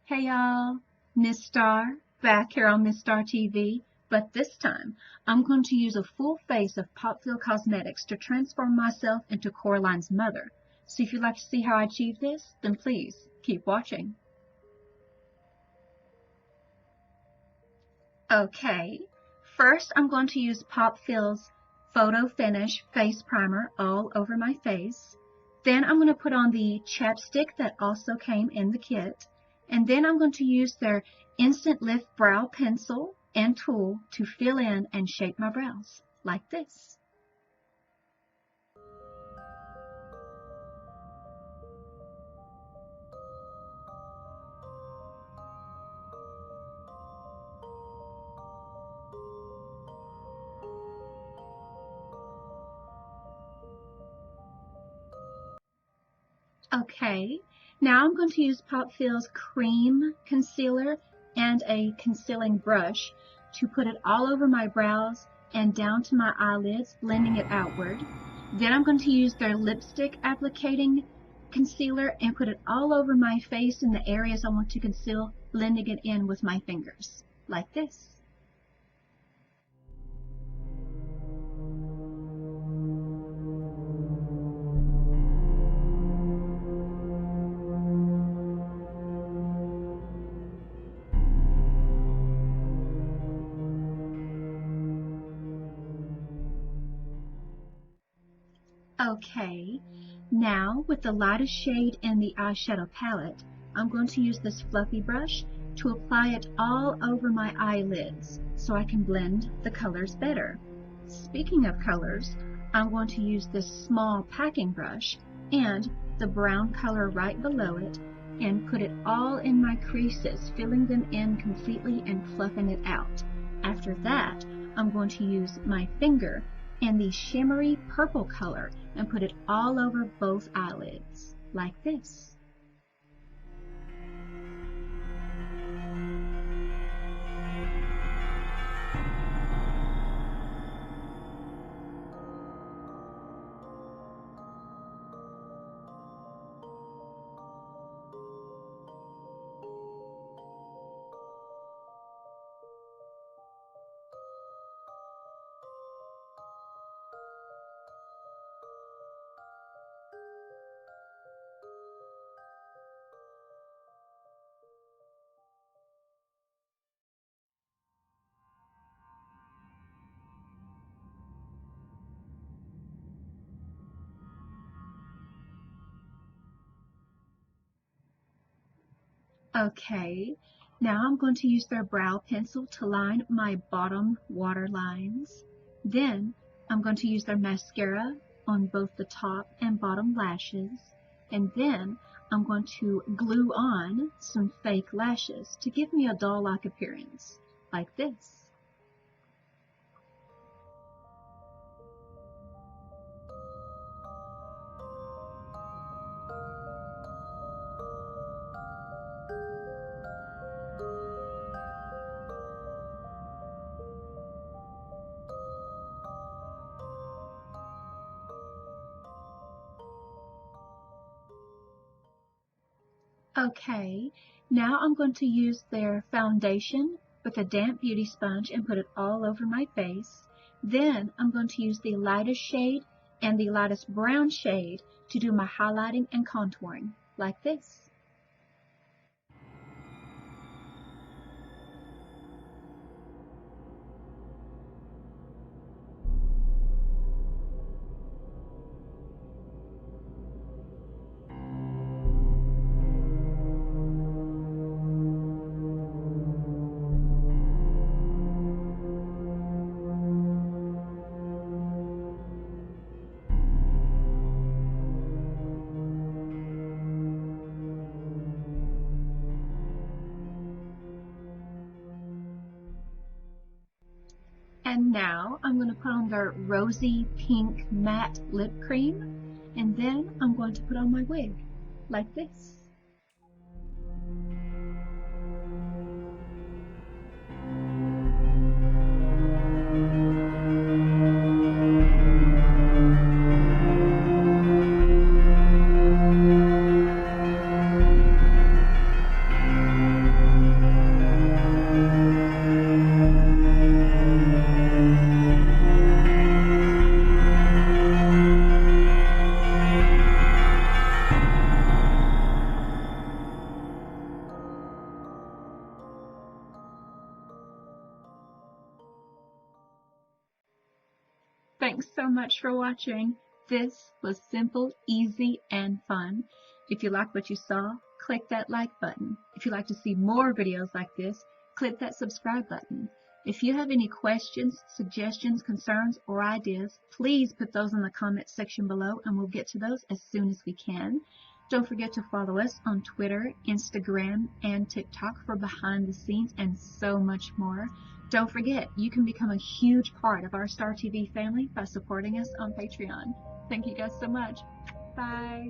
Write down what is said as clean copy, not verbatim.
Hey y'all, Miss Star, back here on MissStarTv, but this time I'm going to use a full face of Popfeel Cosmetics to transform myself into Coraline's mother. So if you'd like to see how I achieve this, then please keep watching. Okay, first I'm going to use Popfeel's Photo Finish Face Primer all over my face. Then I'm going to put on the Chapstick that also came in the kit. And then I'm going to use their Instant Lift Brow Pencil and tool to fill in and shape my brows, like this. Okay, now I'm going to use Popfeel's Cream Concealer and a concealing brush to put it all over my brows and down to my eyelids, blending it outward. Then I'm going to use their lipstick applicating concealer and put it all over my face in the areas I want to conceal, blending it in with my fingers, like this. Okay, now with the lightest shade in the eyeshadow palette, I'm going to use this fluffy brush to apply it all over my eyelids so I can blend the colors better. Speaking of colors, I'm going to use this small packing brush and the brown color right below it and put it all in my creases, filling them in completely and fluffing it out. After that, I'm going to use my finger and the shimmery purple color and put it all over both eyelids, like this. Okay, now I'm going to use their brow pencil to line my bottom water lines. Then I'm going to use their mascara on both the top and bottom lashes. And then I'm going to glue on some fake lashes to give me a doll-like appearance, like this. Okay, now I'm going to use their foundation with a damp beauty sponge and put it all over my face. Then I'm going to use the lightest shade and the lightest brown shade to do my highlighting and contouring, like this. And now I'm going to put on their rosy pink matte lip cream, and then I'm going to put on my wig, like this. much for watching. This was simple, easy, and fun. If you liked what you saw, click that like button. If you'd like to see more videos like this, click that subscribe button. If you have any questions, suggestions, concerns, or ideas, please put those in the comments section below and we'll get to those as soon as we can. Don't forget to follow us on Twitter, Instagram, and TikTok for behind the scenes and so much more. Don't forget, you can become a huge part of our MissStarTv family by supporting us on Patreon. Thank you guys so much. Bye.